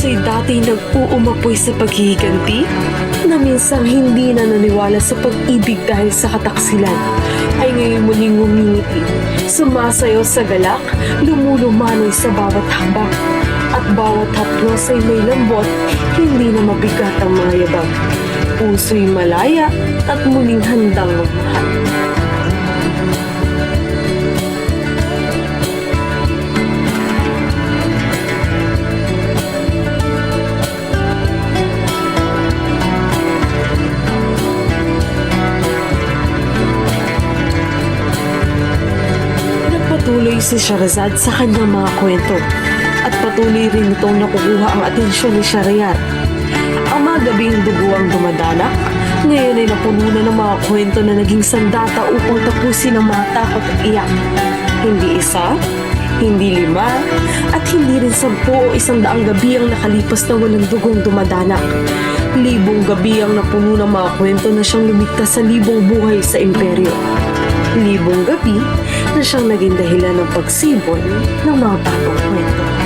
puso'y dati nag-uumapoy sa paghihiganti, na minsang hindi na naniwala sa pag-ibig dahil sa kataksilan, ay ngayon muling ngumingiti, sumasayaw sa galak, lumulumanoy sa bawat hakbang, at bawat haplos ay may lambot, hindi na mabigat ang mga yabag. Puso'y malaya at muling handang magmahal. Nagpatuloy si Shahrazad sa kanyang mga kwento at patuloy rin itong nakukuha ang atensyon ni Shahryar. Ang mga gabing dugo ang dumadalak, ngayon ay napuno na ng mga kwento na naging sandata upang tapusin ang mga takot at iyak. Hindi isa, hindi lima, at hindi rin 10 o 100 gabi ang nakalipas na walang dugong dumadalak. Libong gabi ang napuno ng mga kwento na siyang lumiktas sa libong buhay sa imperyo. Libong gabi na siyang naging dahilan ng pagsibol ng mga bagong kwento.